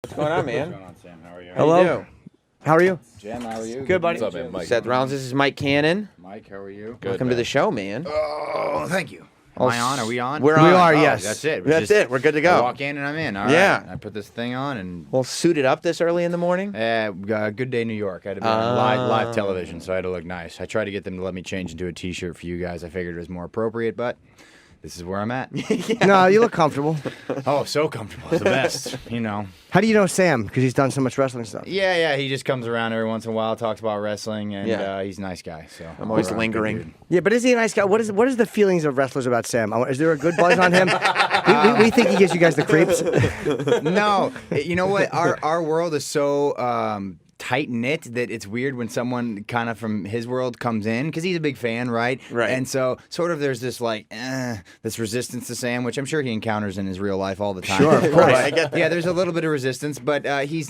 What's going on, man? What's going on, Sam? How are you? Hello. How are you? Jim, how are you? Good, buddy. What's up, man? Mike. Seth Rollins, this is Mike Cannon. Mike, how are you? Good, Welcome to the show, man. Oh, thank you. Am I on? Are we on? We're We on. are, Oh, yes. That's it. That's it. We're good to I go. walk in and I'm in. All Yeah. right. I put this thing on and Well, suited up this early in the morning? Good Day New York. I had to be on live television, so I had to look nice. I tried to get them to let me change into a T-shirt for you guys. I figured it was more appropriate, but this is where I'm at. No, you look comfortable. Oh, so comfortable. It's the best, you know. How do you know Sam? Because he's done so much wrestling stuff. Yeah. He just comes around every once in a while, talks about wrestling, and Yeah. he's a nice guy. So I'm always good lingering. dude. Yeah, but is he a nice guy? What is the feelings of wrestlers about Sam? Is there a good buzz on him? we think he gives you guys the creeps. No, you know what? Our world is so tight knit that it's weird when someone kind of from his world comes in because he's a big fan, right? Right. And so sort of there's this this resistance to Sam, which I'm sure he encounters in his real life all the time. Sure, of course. I get that. Yeah, there's a little bit of resistance, but he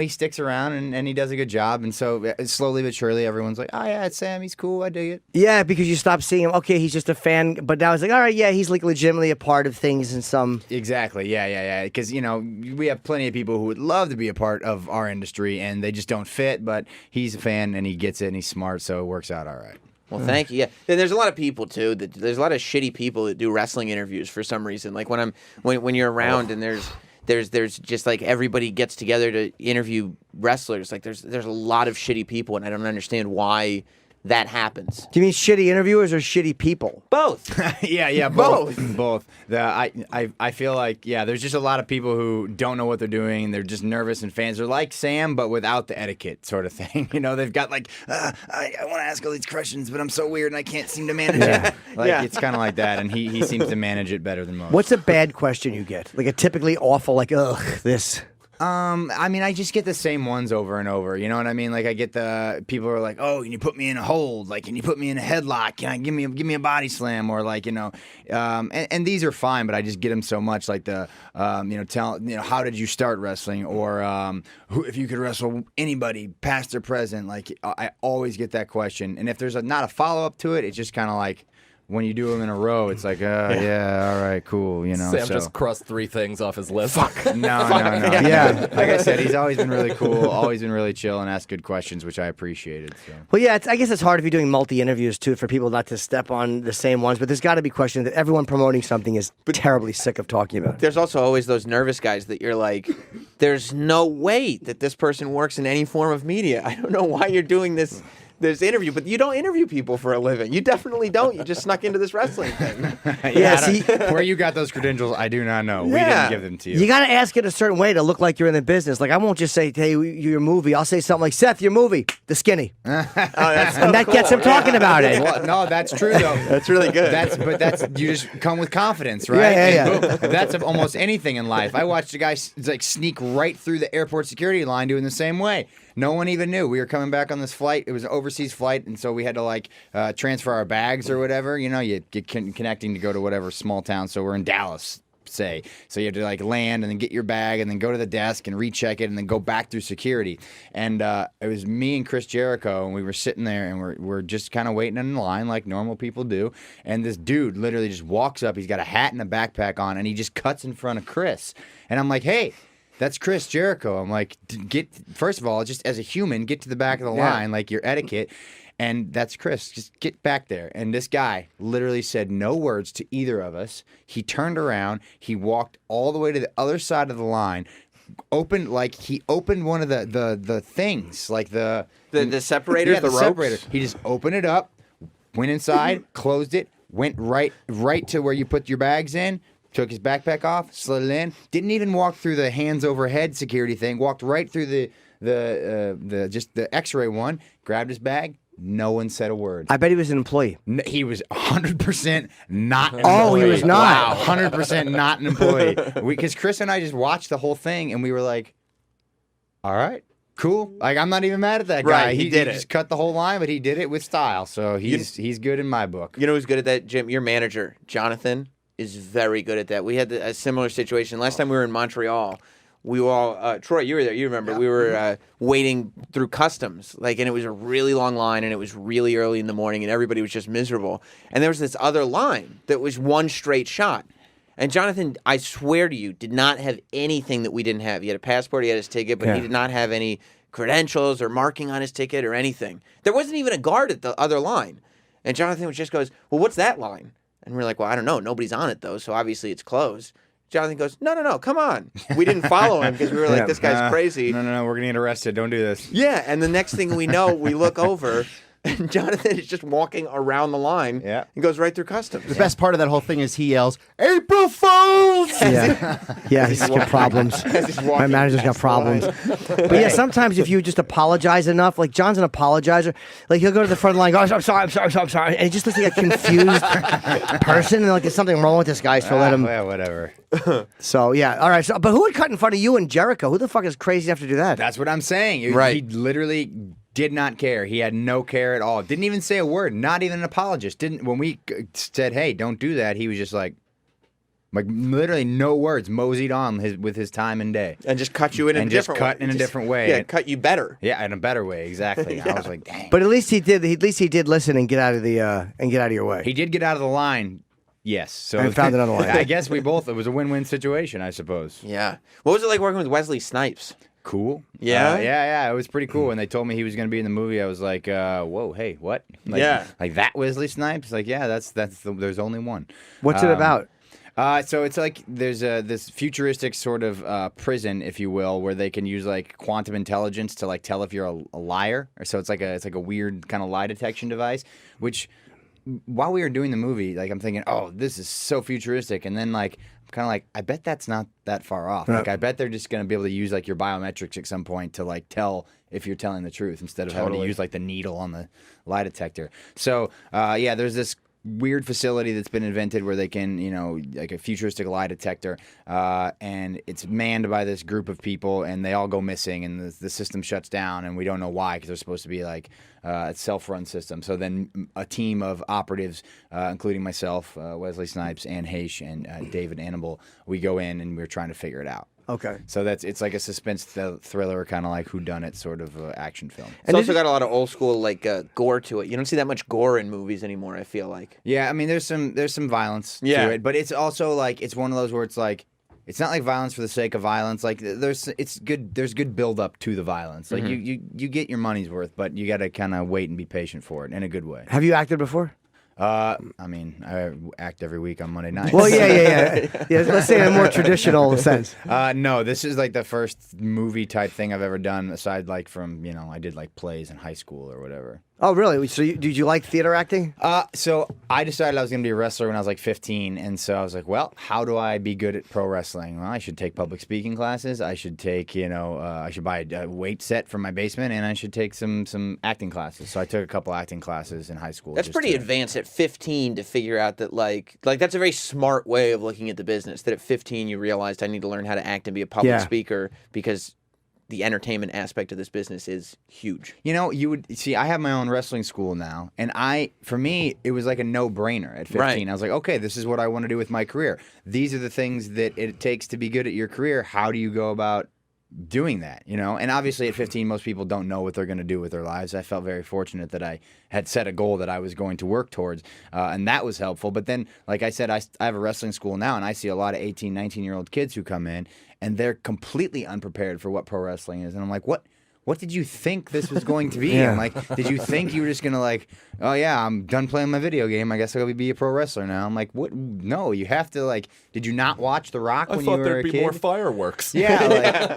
sticks around and he does a good job, and so slowly but surely everyone's like, oh yeah, it's Sam, he's cool, I dig it. Yeah, because you stop seeing him. Okay, he's just a fan, but now it's like, all right, yeah, he's like legitimately a part of things in some. Exactly. Yeah. Because, we have plenty of people who would love to be a part of our industry and they just don't fit, but he's a fan and he gets it and he's smart, so it works out all right. Well, thank you. Yeah, and there's a lot of people too. There's a lot of shitty people that do wrestling interviews for some reason. Like when you're around and there's just like everybody gets together to interview wrestlers. Like there's a lot of shitty people, and I don't understand why that happens. Do you mean shitty interviewers or shitty people? Both. Yeah, both. Both. I feel like, there's just a lot of people who don't know what they're doing, and they're just nervous, and fans are like Sam, but without the etiquette sort of thing. They've got like, I want to ask all these questions, but I'm so weird and I can't seem to manage it. It's kind of like that, and he seems to manage it better than most. What's a bad question you get? Like a typically awful, like, ugh, this. I just get the same ones over and over. You know what I mean? Like I get the people who are like, "Oh, can you put me in a hold? Like, can you put me in a headlock? Can I give me a body slam?" Or like, and these are fine, but I just get them so much. Like the, how did you start wrestling? Or if you could wrestle anybody, past or present. Like I always get that question, and if there's not a follow up to it, it's just kind of like. When you do them in a row, it's like, yeah, all right, cool, Sam just crossed 3 things off his list. No. Yeah. Like I said, he's always been really cool, always been really chill, and asked good questions, which I appreciated. So. Well, yeah, I guess it's hard if you're doing multi-interviews, too, for people not to step on the same ones. But there's got to be questions that everyone promoting something is terribly sick of talking about. There's also always those nervous guys that you're like, there's no way that this person works in any form of media. I don't know why you're doing this interview, but you don't interview people for a living. You definitely don't. You just snuck into this wrestling thing. See, where you got those credentials, I do not know. We Yeah. didn't give them to you. you got to ask it a certain way to look like you're in the business. Like, I won't just say, hey, your movie. I'll say something like, Seth, your movie, The Skinny. That's And that gets him talking about it. Well, no, that's true though. That's really good. That's you just come with confidence, right? Yeah. And boom, that's of almost anything in life. I watched a guy sneak right through the airport security line doing the same way. No one even knew. We were coming back on this flight. It was an overseas flight, and so we had to transfer our bags or whatever. You get connecting to go to whatever small town. So we're in Dallas, say. So you have to land and then get your bag and then go to the desk and recheck it and then go back through security. And it was me and Chris Jericho, and we were sitting there and we're just kind of waiting in line like normal people do. And this dude literally just walks up. He's got a hat and a backpack on, and he just cuts in front of Chris. And I'm like, hey. That's Chris Jericho. I'm like, first of all, just as a human, get to the back of the line, like your etiquette. And that's Chris. Just get back there. And this guy literally said no words to either of us. He turned around. He walked all the way to the other side of the line. He opened one of the things, like the separators, the ropes? separator. He just opened it up, went inside, closed it, went right to where you put your bags in. Took his backpack off, slid it in. Didn't even walk through the hands overhead security thing. Walked right through the X-ray one. Grabbed his bag. No one said a word. I bet he was an employee. He was 100% not an employee. Oh, he was not. Wow, 100% not an employee. Because Chris and I just watched the whole thing, and we were like, all right. Cool. Like, I'm not even mad at that guy. Right, he did it. Just cut the whole line, but he did it with style. So he's good in my book. You know who's good at that, Jim? Your manager, Jonathan, is very good at that. We had a similar situation. Last time we were in Montreal, we were all, Troy, you were there, you remember, we were waiting through customs, and it was a really long line, and it was really early in the morning, and everybody was just miserable. And there was this other line that was one straight shot. And Jonathan, I swear to you, did not have anything that we didn't have. He had a passport, he had his ticket, but he did not have any credentials or marking on his ticket or anything. There wasn't even a guard at the other line. And Jonathan just goes, well, what's that line? And we're like, well, I don't know. Nobody's on it, though, so obviously it's closed. Jonathan goes, no, come on. We didn't follow him because we were like, this guy's crazy. No, we're going to get arrested. Don't do this. Yeah, and the next thing we know, we look over, and Jonathan is just walking around the line. Yeah. He goes right through customs. The best part of that whole thing is he yells, April Fools! Yeah, he's got problems. My manager's got problems. But yeah, sometimes if you just apologize enough, like John's an apologizer, like he'll go to the front line, and go, I'm sorry, and he just looks like a confused person, and like there's something wrong with this guy, so let him. Yeah, whatever. So yeah, all right. So, but who would cut in front of you and Jericho? Who the fuck is crazy enough to do that? That's what I'm saying. Right. He literally did not care. He had no care at all. Didn't even say a word. Not even an apologist. Didn't when we said, "Hey, don't do that." He was just like literally no words. Moseyed on with his time and day, And just cut you in a different way. in a different way. Yeah, cut you better. Yeah, in a better way. Exactly. I was like, dang. But at least he did. At least he did listen and get out of your way. He did get out of the line. Yes. So And found another line. I guess we both. It was a win-win situation, I suppose. Yeah. What was it like working with Wesley Snipes? Cool. Yeah? Yeah. It was pretty cool. When they told me he was going to be in the movie, I was like, whoa, hey, what? Like, Yeah. Like that Wesley Snipes? Like, yeah, there's only one. What's it about? So it's like there's this futuristic sort of prison, if you will, where they can use like quantum intelligence to like tell if you're a liar. So it's like a weird kind of lie detection device, which while we were doing the movie, like I'm thinking, oh, this is so futuristic, and then like I'm kind of like, I bet that's not that far off. Like I bet they're just gonna be able to use like your biometrics at some point to like tell if you're telling the truth instead of having to use like the needle on the lie detector. So yeah, there's this weird facility that's been invented where they can, like a futuristic lie detector, and it's manned by this group of people, and they all go missing, and the system shuts down, and we don't know why because they're supposed to be like a self-run system. So then a team of operatives, including myself, Wesley Snipes, Anne Heche, and David Annable, we go in and we're trying to figure it out. Okay. So it's like a suspense thriller, kind of like whodunit sort of action film. It's also got a lot of old school like gore to it. You don't see that much gore in movies anymore, I feel like. Yeah, I mean, there's some violence to it, but it's also like it's one of those where it's like it's not like violence for the sake of violence. Like there's good build up to the violence. Like you get your money's worth, but you got to kind of wait and be patient for it in a good way. Have you acted before? I mean, I act every week on Monday nights. Well, yeah. Let's say in a more traditional sense. No, this is like the first movie type thing I've ever done, aside like from I did like plays in high school or whatever. Oh, really? So did you like theater acting? So I decided I was going to be a wrestler when I was like 15, and so I was like, well, how do I be good at pro wrestling? Well, I should take public speaking classes. I should take, I should buy a weight set from my basement, and I should take some acting classes. So I took a couple acting classes in high school. That's pretty advanced at 15 to figure out that like that's a very smart way of looking at the business. That at 15 you realized I need to learn how to act and be a public speaker because the entertainment aspect of this business is huge. You would see, I have my own wrestling school now, and for me, it was like a no-brainer at 15. Right. I was like, okay, this is what I want to do with my career. These are the things that it takes to be good at your career. How do you go about doing that, And obviously at 15, most people don't know what they're going to do with their lives. I felt very fortunate that I had set a goal that I was going to work towards, and that was helpful. But then, like I said, I have a wrestling school now, and I see a lot of 18, 19-year-old kids who come in, and they're completely unprepared for what pro wrestling is. And I'm like, what did you think this was going to be? Yeah. I'm like, did you think you were just going to like, oh yeah, I'm done playing my video game, I guess I'll be a pro wrestler now. I'm like, what? No, you have to like, did you not watch The Rock when you were a kid? I thought there'd be more fireworks. Yeah,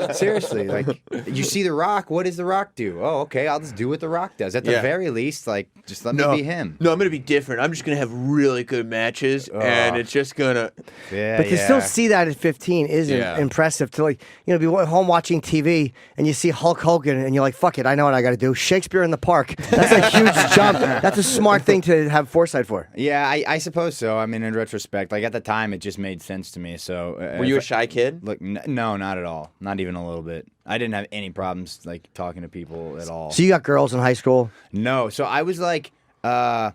like, seriously, like, you see The Rock, what does The Rock do? Oh, okay, I'll just do what The Rock does. At the very least, like, just let me be him. No, I'm going to be different. I'm just going to have really good matches, and it's just going to... Yeah, But to still see that at 15 is impressive. To like, be home watching TV and you see Hulk Hogan and you're like, fuck it, I know what I got to do. Shakespeare in the Park. That's a huge jump. That's a smart thing to have foresight for. Yeah, I suppose so. I mean, in retrospect, like at the time, it just made sense to me. So, were you a shy kid? Look, no, not at all. Not even a little bit. I didn't have any problems like talking to people at all. So you got girls in high school? No. So I was like, I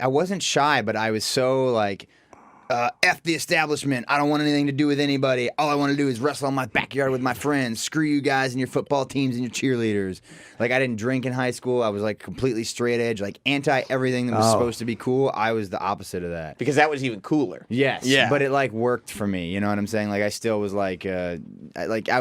wasn't shy, but I was so like, F the establishment. I don't want anything to do with anybody. All I want to do is wrestle in my backyard with my friends. Screw you guys and your football teams and your cheerleaders. Like, I didn't drink in high school. I was like completely straight edge, like anti everything that was supposed to be cool. I was the opposite of that. Because that was even cooler. Yes. Yeah. But it like worked for me. You know what I'm saying? Like, I still was like I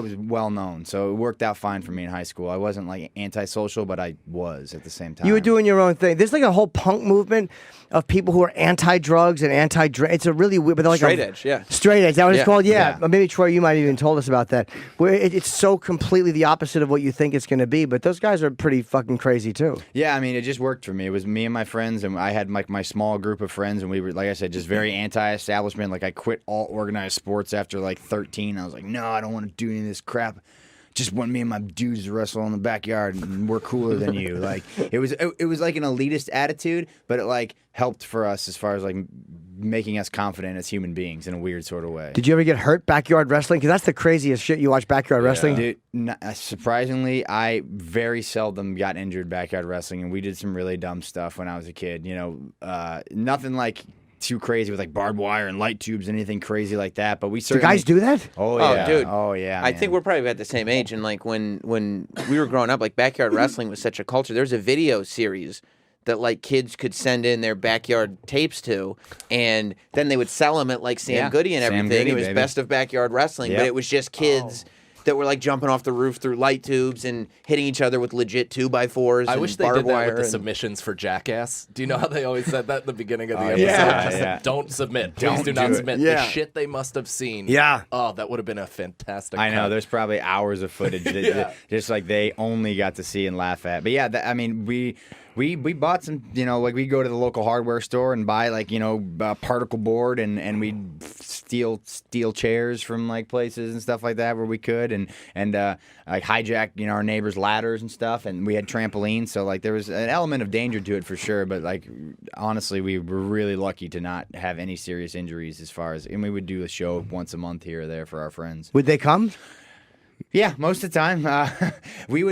was well known, so it worked out fine for me in high school. I wasn't like antisocial, but I was at the same time. You were doing your own thing. There's like a whole punk movement of people who are anti-drugs and anti-drink. It's a really weird, but they're like Straight edge, yeah. Straight edge. Is that what it's Yeah. called? Yeah. Yeah. Maybe Troy, you might have even told us about that. Where it's so completely the opposite of what you think it's going to be. But those guys are pretty fucking crazy too. Yeah, I mean, it just worked for me. It was me and my friends, and I had like my small group of friends, and we were, like I said, just very anti-establishment. Like, I quit all organized sports after like 13. I was like, no, I don't want to do any of this crap. Just want me and my dudes to wrestle in the backyard, and we're cooler than you. Like, it was like an elitist attitude, but it like helped for us as far as like making us confident as human beings in a weird sort of way. Did you ever get hurt backyard wrestling? Because that's the craziest shit. You watch backyard wrestling. Dude, surprisingly, I very seldom got injured backyard wrestling, and we did some really dumb stuff when I was a kid. You know, nothing like too crazy with like barbed wire and light tubes, anything crazy like that. But we Do certainly guys do that? Oh Oh, yeah, dude. Oh yeah. I think we're probably at the same age, and like when we were growing up, like backyard wrestling was such a culture. There was a video series that like kids could send in their backyard tapes to, and then they would sell them at like Sam Yeah. Goody and Sam everything. Goody, It was baby. best of backyard wrestling, but Yep. it was just kids that were like jumping off the roof through light tubes and hitting each other with legit 2x4s. I and wish they barbed did that wire with the and- submissions for Jackass. Do you know how they always said that at the beginning of the episode? yeah, Just yeah. don't submit. Please Don't do do not it. submit. Yeah. The shit they must have seen. Yeah. Oh, that would have been a fantastic I know. cut. There's probably hours of footage that Yeah. just like they only got to see and laugh at. But yeah, I mean, we bought some, you know, like we go to the local hardware store and buy like, you know, particle board and we'd steal chairs from like places and stuff like that where we could and like hijack, you know, our neighbors' ladders and stuff. And we had trampolines, so like there was an element of danger to it for sure. But like honestly, we were really lucky to not have any serious injuries as far as, and we would do a show once a month here or there for our friends. Would they come? Yeah, most of the time, we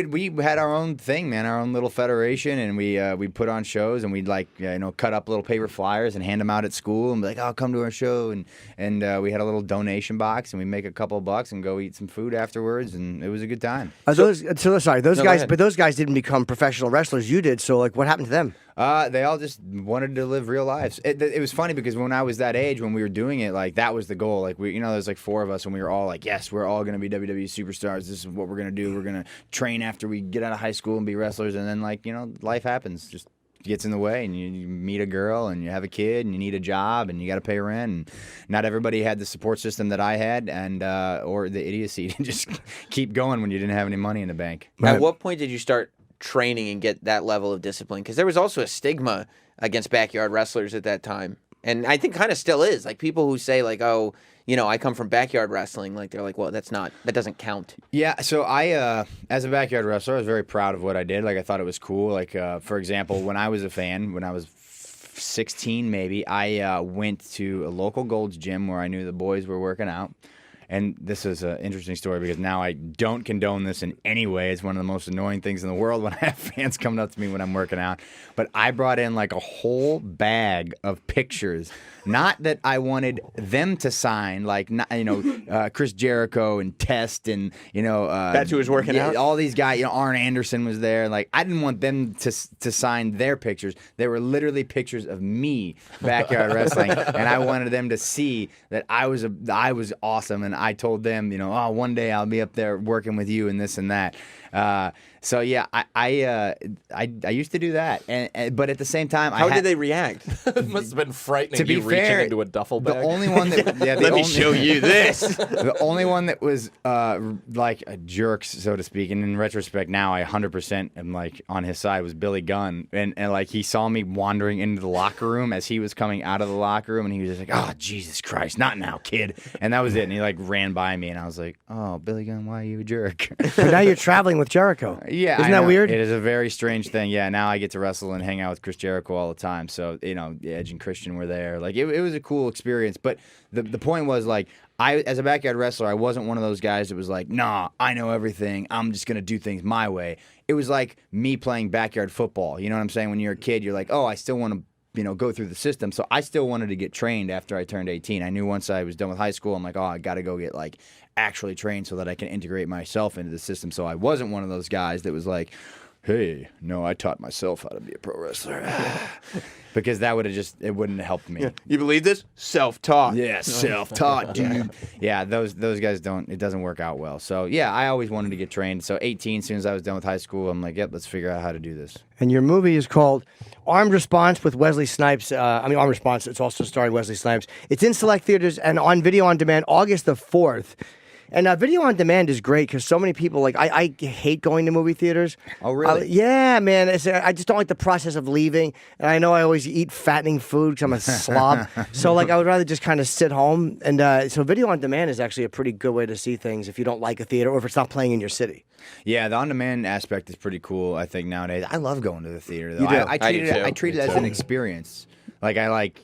had our own thing, man, our own little federation, and we put on shows, and we'd like you know cut up little paper flyers and hand them out at school, and be like, oh, come to our show, and we had a little donation box, and we make a couple of bucks and go eat some food afterwards, and it was a good time. Those sorry, those No, go guys, ahead. but those guys didn't become professional wrestlers. You did. So like, what happened to them? They all just wanted to live real lives. It was funny because when I was that age, when we were doing it, like that was the goal. Like we, you know, there's like 4 of us, and we were all like, yes, we're all gonna be WWE superstars. This is what we're gonna do. We're gonna train after we get out of high school and be wrestlers. And then like, you know, life happens. Just gets in the way, and you meet a girl, and you have a kid, and you need a job, and you got to pay rent. And not everybody had the support system that I had, and or the idiocy to just keep going when you didn't have any money in the bank. At what point did you start training and get that level of discipline? Because there was also a stigma against backyard wrestlers at that time, and I think kind of still is. Like people who say like, oh, you know, I come from backyard wrestling. Like they're like, well, that doesn't count. Yeah, so I, as a backyard wrestler, I was very proud of what I did. Like, I thought it was cool. Like, for example, when I was a fan, when I was 16 maybe, I went to a local Gold's Gym where I knew the boys were working out. And this is an interesting story because now I don't condone this in any way. It's one of the most annoying things in the world when I have fans coming up to me when I'm working out. But I brought in like a whole bag of pictures. Not that I wanted them to sign, like, you know, Chris Jericho and Test and, you know. That's who was working out? All these guys, you know, Arn Anderson was there. Like, I didn't want them to sign their pictures. They were literally pictures of me backyard wrestling. And I wanted them to see that I was awesome. And I told them, you know, oh, one day I'll be up there working with you and this and that. So yeah, I used to do that, but at the same time, How did they react? It must have been frightening. To be you reaching fair, into a duffel bag. The only one that Let me show you this. The only one that was like a jerk, so to speak, and in retrospect now I 100% am like on his side, was Billy Gunn, and like he saw me wandering into the locker room as he was coming out of the locker room, and he was just like, "Oh Jesus Christ, not now, kid," and that was it. And he like ran by me, and I was like, "Oh, Billy Gunn, why are you a jerk?" But now you're traveling with Jericho. Yeah, Isn't I that know. weird? It is a very strange thing. Yeah, now I get to wrestle and hang out with Chris Jericho all the time. So, you know, Edge and Christian were there. Like, it was a cool experience. But the point was, like, I, as a backyard wrestler, I wasn't one of those guys that was like, nah, I know everything. I'm just going to do things my way. It was like me playing backyard football. You know what I'm saying? When you're a kid, you're like, oh, I still want to go through the system. So I still wanted to get trained after I turned 18. I knew once I was done with high school, I'm like, I got to go get like actually trained so that I can integrate myself into the system. So I wasn't one of those guys that was like, hey, no, I taught myself how to be a pro wrestler. Because that would have it wouldn't have helped me. Yeah. You believe this? Self-taught. Yeah, self-taught, dude. Yeah, those guys it doesn't work out well. So, yeah, I always wanted to get trained. So, 18, as soon as I was done with high school, I'm like, yep, let's figure out how to do this. And your movie is called Armed Response with Wesley Snipes. Armed Response, it's also starring Wesley Snipes. It's in select theaters and on video on demand August the 4th. And video on demand is great because so many people, like, I hate going to movie theaters. Oh, really? Yeah, man. I just don't like the process of leaving. And I know I always eat fattening food because I'm a slob. So, like, I would rather just kind of sit home. And so video on demand is actually a pretty good way to see things if you don't like a theater or if it's not playing in your city. Yeah, the on-demand aspect is pretty cool, I think, nowadays. I love going to the theater, though. You do? I treat it as an experience. Like,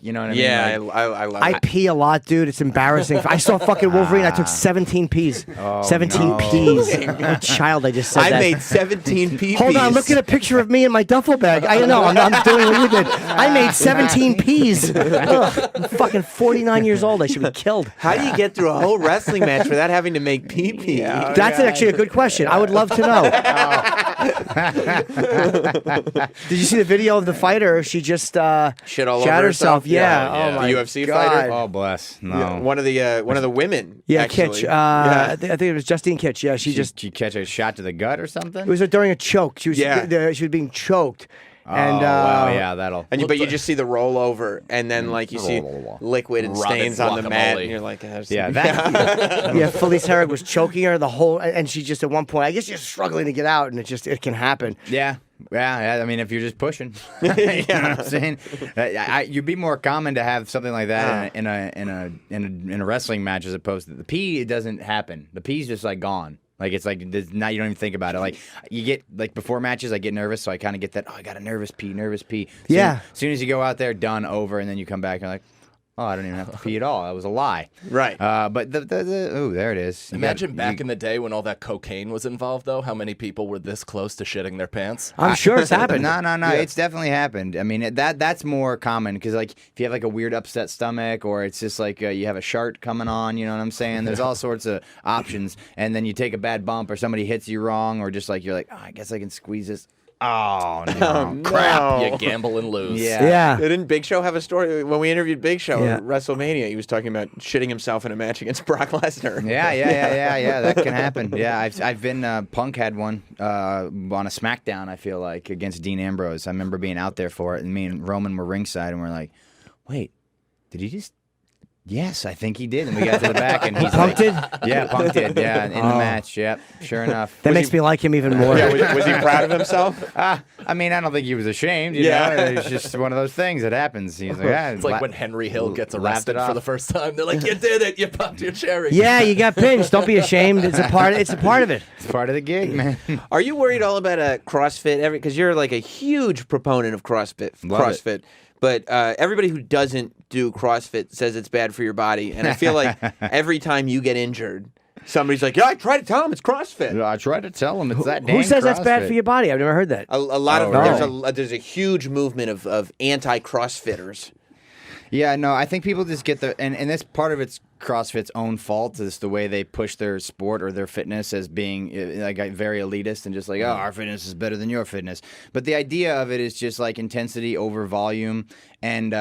you know what I mean? Yeah, Like, I love I it. pee a lot, dude. It's embarrassing. I saw fucking Wolverine. I took 17 pees. 17 pees. What a child, I just said I that. made 17 peepees. Hold on, look at a picture of me in my duffel bag. I know, I'm doing what you did. I made 17 peas. Ugh, I'm fucking 49 years old. I should be killed. How do you get through a whole wrestling match without having to make pee-pee? That's actually a good question. I would love to know. Did you see the video of the fighter? She just Shit all shot over herself. Yeah. yeah. Oh my The UFC God. fighter? oh, bless. No. Yeah, one of the women. Yeah, actually. Kitch. I think it was Justine Kitch. Yeah, she just. Did you catch a shot to the gut or something? It was during a choke. She was. Yeah. She was being choked. And wow, yeah, that'll. But you just see the rollover, and then like you see liquid and Rotted stains on the mat, guacamole. and you're like, Yeah, that. yeah, Felice Herrig was choking her the whole, and she just at one point, I guess she's struggling to get out, and it can happen. Yeah. I mean, if you're just pushing, you know what I'm saying. You'd be more common to have something like that in a wrestling match as opposed to the pee. It doesn't happen. The pee's just like gone. Like it's like now you don't even think about it. Like you get like before matches, I get nervous, so I kind of get that. I got a nervous pee. Yeah. As soon as you go out there, done, over, and then you come back, you're like, oh, I don't even have to pee at all. That was a lie. Right. But there it is. Imagine back in the day when all that cocaine was involved, though, how many people were this close to shitting their pants? I'm sure it's happened. No. It's definitely happened. I mean, that's more common because, like, if you have like a weird upset stomach, or it's just like you have a shart coming on, you know what I'm saying? There's all sorts of options, and then you take a bad bump, or somebody hits you wrong, or just like you're like, oh, I guess I can squeeze this. Oh no! Crap, you gamble and lose. Yeah. Didn't Big Show have a story when we interviewed Big Show Yeah. at WrestleMania? He was talking about shitting himself in a match against Brock Lesnar. Yeah. That can happen. Yeah, I've been. Punk had one on a SmackDown. I feel like against Dean Ambrose. I remember being out there for it, and me and Roman were ringside, and we're like, "Wait, did he just?" Yes, I think he did. And we got to the back, and he's Punk did? Yeah, Punk did. Yeah, in the match. Yep, sure enough. That makes me like him even more. Yeah, was he proud of himself? I mean, I don't think he was ashamed. You know, it's just one of those things that happens. He's like, It's like when Henry Hill gets laughed it arrested for off. the first time. They're like, you did it. You popped your cherry. Yeah, you got pinched. Don't be ashamed. It's a part of it. It's part of the gig, man. Are you worried all about CrossFit? Because you're like a huge proponent of CrossFit. Love it. But everybody who doesn't do CrossFit says it's bad for your body. And I feel like every time you get injured, somebody's like, yeah, I try to tell him it's CrossFit. I try to tell him it's that dang Who says that's bad CrossFit. for your body? I've never heard that. A lot of no. there's a huge movement of anti-CrossFitters. Yeah, no, I think people just get and this part of it's CrossFit's own fault is the way they push their sport or their fitness as being like very elitist and just like, oh, our fitness is better than your fitness. But the idea of it is just like intensity over volume, and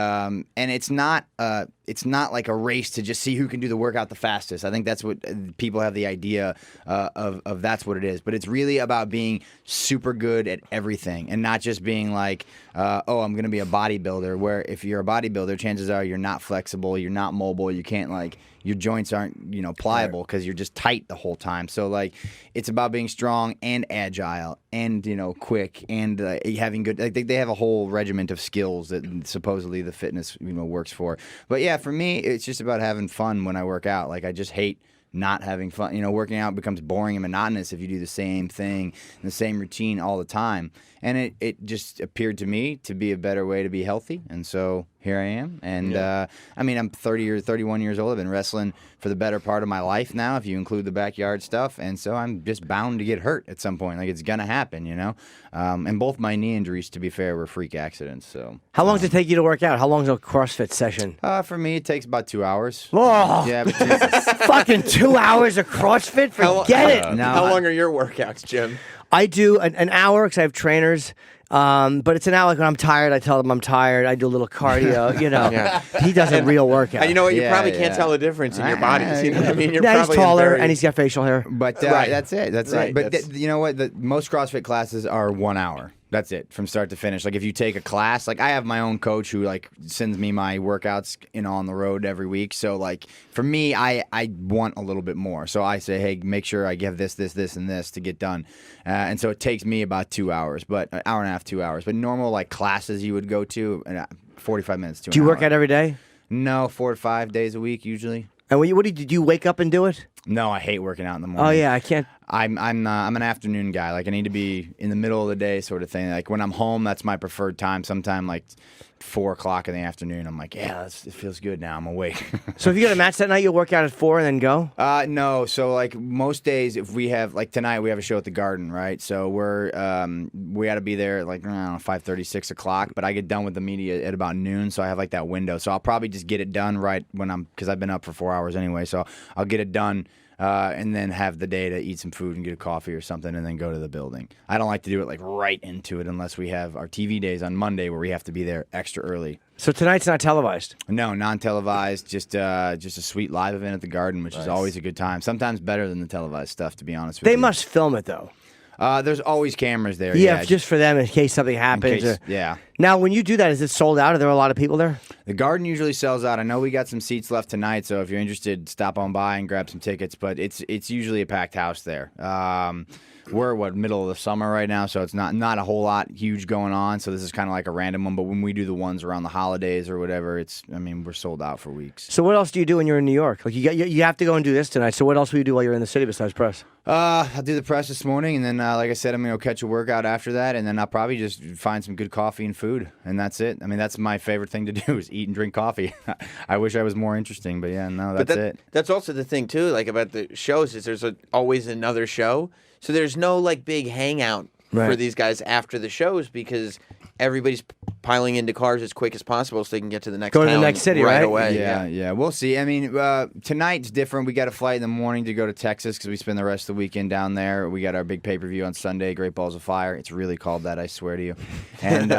it's not like a race to just see who can do the workout the fastest. I think that's what people have the idea of that's what it is. But it's really about being super good at everything and not just being like, oh, I'm going to be a bodybuilder, where if you're a bodybuilder, chances are you're not flexible, you're not mobile, you can't like, your joints aren't, pliable because you're just tight the whole time. So like, it's about being strong and agile and, quick and having good, like they have a whole regiment of skills that supposedly the fitness, works for. But yeah, for me, it's just about having fun when I work out. Like I just hate not having fun. Working out becomes boring and monotonous if you do the same thing, the same routine all the time. And it just appeared to me to be a better way to be healthy. And so here I am. And I mean, I'm 31 years old. I've been wrestling for the better part of my life now, if you include the backyard stuff. And so I'm just bound to get hurt at some point. Like, it's going to happen, you know? And both my knee injuries, to be fair, were freak accidents. So How long does it take you to work out? How long is a CrossFit session? for me, it takes about 2 hours. Oh, Yeah, but Jesus. fucking 2 hours of CrossFit? Forget it. No, How long are your workouts, Jim? I do an hour because I have trainers. But it's an hour like when I'm tired. I tell them I'm tired. I do a little cardio. You know, He does a real workout. And you know what? You Yeah, probably can't yeah. tell the difference in your bodies. You know what I mean? You're Yeah, he's probably in taller very- and he's got facial hair. But Right. that's it. That's Right, it. But that's- you know what? Most CrossFit classes are 1 hour. That's it from start to finish. Like, if you take a class, like, I have my own coach who like sends me my workouts, you know, on the road every week. So like for me, I want a little bit more. So I say, hey, make sure I give this, and this to get done. And so it takes me about 2 hours, but an hour and a half, 2 hours. But normal like classes you would go to, 45 minutes to. Do you work out every day? No, 4 to 5 days a week usually. And what do you wake up and do it? No, I hate working out in the morning. Oh yeah, I can't. I'm an afternoon guy. Like, I need to be in the middle of the day, sort of thing. Like, when I'm home, that's my preferred time. Sometime like 4 o'clock in the afternoon, I'm like, yeah, it feels good now. I'm awake. So if you got a match that night, you'll work out at 4 and then go. No. So like most days, if we have like tonight, we have a show at the Garden, right? So we got to be there at like, I don't know, 5:30, 6 o'clock. But I get done with the media at about noon, so I have like that window. So I'll probably just get it done right when because I've been up for 4 hours anyway. So I'll get it done. And then have the day to eat some food and get a coffee or something and then go to the building. I don't like to do it like right into it unless we have our TV days on Monday where we have to be there extra early. So tonight's not televised. No, non-televised, just a sweet live event at the Garden, which is always a good time. Sometimes better than the televised stuff, to be honest with They you. must film it though. There's always cameras there. Yeah, just for them in case something happens. Yeah. Now, when you do that, is it sold out? Are there a lot of people there? The Garden usually sells out. I know we got some seats left tonight, so if you're interested, stop on by and grab some tickets. But it's usually a packed house there. We're middle of the summer right now, so it's not a whole lot huge going on. So this is kind of like a random one. But when we do the ones around the holidays or whatever, we're sold out for weeks. So what else do you do when you're in New York? Like you have to go and do this tonight. So what else will you do while you're in the city besides press? I'll do the press this morning, and then, like I said, I'm going to go catch a workout after that, and then I'll probably just find some good coffee and food, and that's it. I mean, that's my favorite thing to do is eat and drink coffee. I wish I was more interesting, but yeah, no, that's it. That's also the thing, too, like about the shows is there's always another show. So there's no, like, big hangout for these guys after the shows because everybody's piling into cars as quick as possible so they can get to the next Go to town the next city, right? away. Yeah. We'll see. I mean, tonight's different. We got a flight in the morning to go to Texas because we spend the rest of the weekend down there. We got our big pay-per-view on Sunday, Great Balls of Fire. It's really called that, I swear to you. And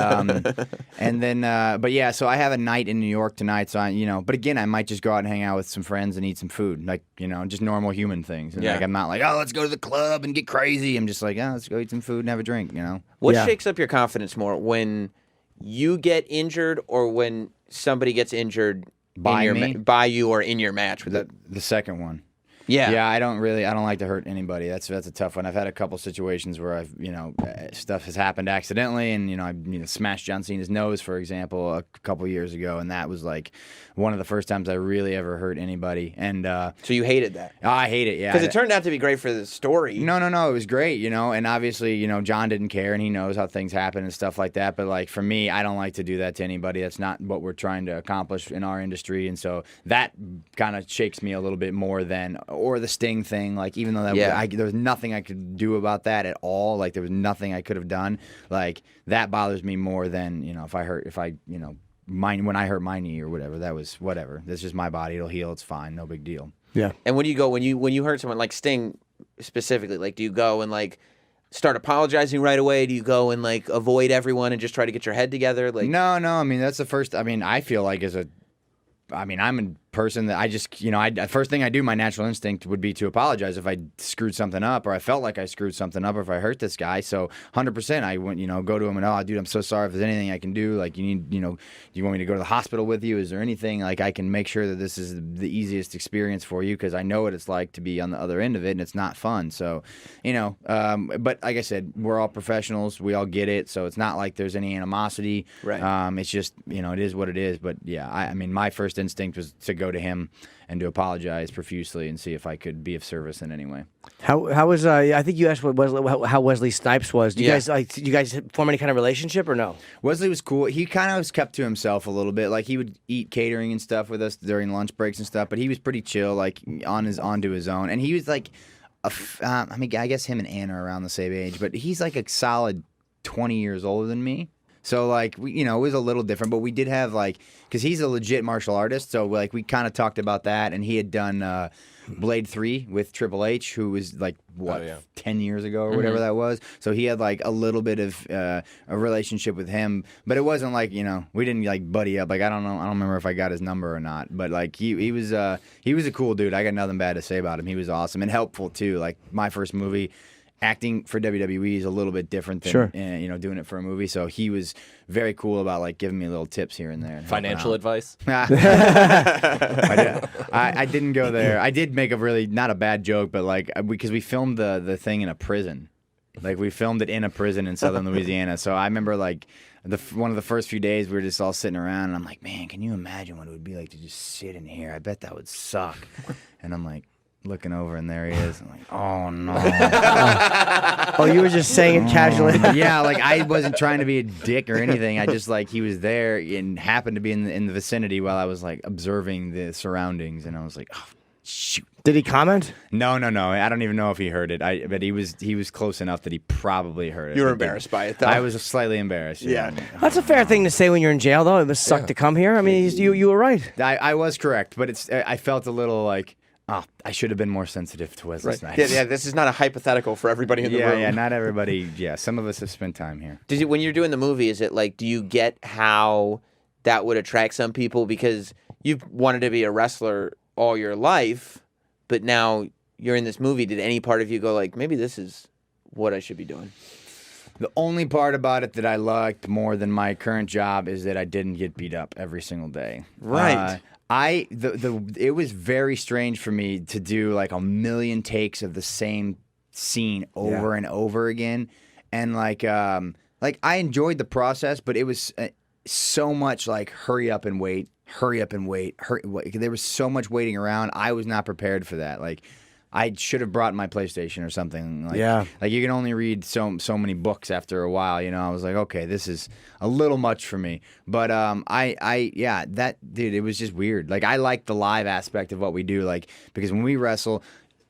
and then, but yeah, so I have a night in New York tonight. So but again, I might just go out and hang out with some friends and eat some food, like just normal human things. And like I'm not like, oh, let's go to the club and get crazy. I'm just like, oh, let's go eat some food and have a drink. What shakes up your confidence more, when you get injured or when somebody gets injured By you or in your match with the second one? Yeah. I don't like to hurt anybody. That's a tough one. I've had a couple situations where I've, stuff has happened accidentally, and I smashed John Cena's nose, for example, a couple years ago, and that was like one of the first times I really ever hurt anybody. And so you hated that? I hate it, yeah. Because it turned out to be great for the story. No, it was great, and obviously, John didn't care, and he knows how things happen and stuff like that. But like for me, I don't like to do that to anybody. That's not what we're trying to accomplish in our industry, and so that kind of shakes me a little bit more than. Or the Sting thing, like even though there was nothing I could do about that at all, like there was nothing I could have done, like that bothers me more than when I hurt my knee or whatever. That was whatever. That's just my body. It'll heal. It's fine. No big deal. Yeah. And when you hurt someone like Sting specifically, like do you go and like start apologizing right away? Do you go and like avoid everyone and just try to get your head together? Like no. I mean that's the first. I mean I feel like I'm a person that I just, first thing I do, my natural instinct would be to apologize if I screwed something up or I felt like I screwed something up or if I hurt this guy. So 100% I went, go to him and, oh, dude, I'm so sorry if there's anything I can do. Like, do you want me to go to the hospital with you? Is there anything like I can make sure that this is the easiest experience for you? Because I know what it's like to be on the other end of it and it's not fun. So, but like I said, we're all professionals. We all get it. So it's not like there's any animosity. Right. It's just, it is what it is. But yeah, I mean, my first instinct was to go to him and to apologize profusely and see if I could be of service in any way. How was I think you asked how Wesley Snipes was. Do you guys form any kind of relationship or no? Wesley was cool. He kind of was kept to himself a little bit. Like he would eat catering and stuff with us during lunch breaks and stuff, but he was pretty chill, like onto his own. And he was like, I mean, I guess him and Anna are around the same age, but he's like a solid 20 years older than me. So, like, it was a little different, but we did have, like, because he's a legit martial artist, so, like, we kind of talked about that, and he had done Blade 3 with Triple H, who was, like, 10 years ago or whatever that was. So he had, like, a little bit of a relationship with him, but it wasn't, like, we didn't, like, buddy up. Like, I don't know. I don't remember if I got his number or not, but, like, he was a cool dude. I got nothing bad to say about him. He was awesome and helpful, too. Like, my first movie, acting for WWE is a little bit different than doing it for a movie. So he was very cool about like giving me little tips here and there. And financial advice? I didn't go there. I did make a really not a bad joke, but like because we filmed the thing in a prison. Like we filmed it in a prison in southern Louisiana. So I remember like one of the first few days we were just all sitting around and I'm like, man, can you imagine what it would be like to just sit in here? I bet that would suck. And I'm like, looking over, and there he is. I'm like, oh, no. Oh, you were just saying it casually? Yeah, like, I wasn't trying to be a dick or anything. I just, like, he was there and happened to be in the vicinity while I was, like, observing the surroundings, and I was like, oh, shoot. Did he comment? No. I don't even know if he heard it. But he was close enough that he probably heard it. You were embarrassed by it, though. I was slightly embarrassed. Yeah. That's a fair thing to say when you're in jail, though. It must suck to come here. I mean, you were right. I was correct, but I felt a little like, oh, I should have been more sensitive to Wesley Snipes. Yeah, this is not a hypothetical for everybody in the room. Yeah, not everybody. Yeah, some of us have spent time here. When you're doing the movie, is it like, do you get how that would attract some people? Because you've wanted to be a wrestler all your life, but now you're in this movie. Did any part of you go like, maybe this is what I should be doing? The only part about it that I liked more than my current job is that I didn't get beat up every single day. Right. It was very strange for me to do like a million takes of the same scene over and over again, and like I enjoyed the process, but it was so much like hurry up and wait. There was so much waiting around. I was not prepared for that. Like, I should have brought my PlayStation or something. Like you can only read so many books after a while. I was like, okay, this is a little much for me. But dude, it was just weird. Like I like the live aspect of what we do. Like because when we wrestle,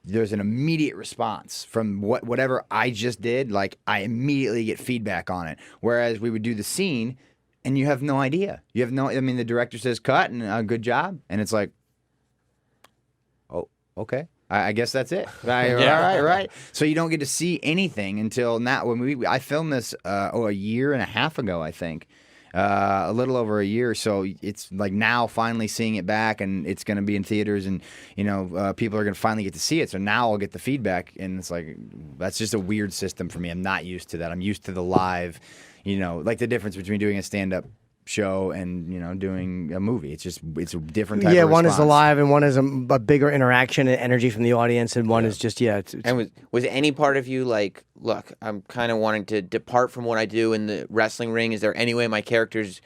there's an immediate response from whatever I just did. Like I immediately get feedback on it. Whereas we would do the scene, and you have no idea. You have no. I mean, the director says cut and good job, and it's like, oh, okay. I guess that's it. Right. So you don't get to see anything until now. I filmed this a year and a half ago, I think, a little over a year. So it's like now finally seeing it back, and it's going to be in theaters, and people are going to finally get to see it. So now I'll get the feedback, and it's like that's just a weird system for me. I'm not used to that. I'm used to the live, like the difference between doing a stand-up show and doing a movie. It's a different type of one response. is alive and one is a bigger interaction and energy from the audience, and one is just And was any part of you like, look, I'm kind of wanting to depart from what I do in the wrestling ring? Is there any way my character's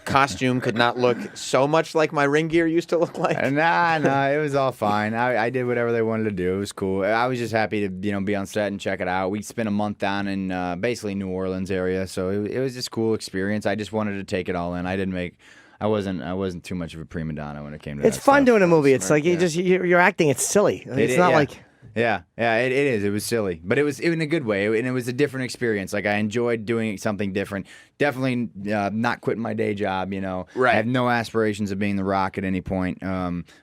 costume could not look so much like my ring gear used to look like? Nah, it was all fine. I did whatever they wanted to do. It was cool. I was just happy to be on set and check it out. We spent a month down in basically New Orleans area, so it was just a cool experience. I just wanted to take it all in. I wasn't too much of a prima donna when it came to It's that fun stuff. doing a movie. It's like you're acting. It's silly. It's not like. Yeah, it is. It was silly, but it was in a good way, and it was a different experience. Like I enjoyed doing something different. Definitely not quitting my day job. Right. I have no aspirations of being The Rock at any point.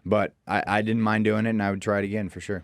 But I didn't mind doing it, and I would try it again for sure.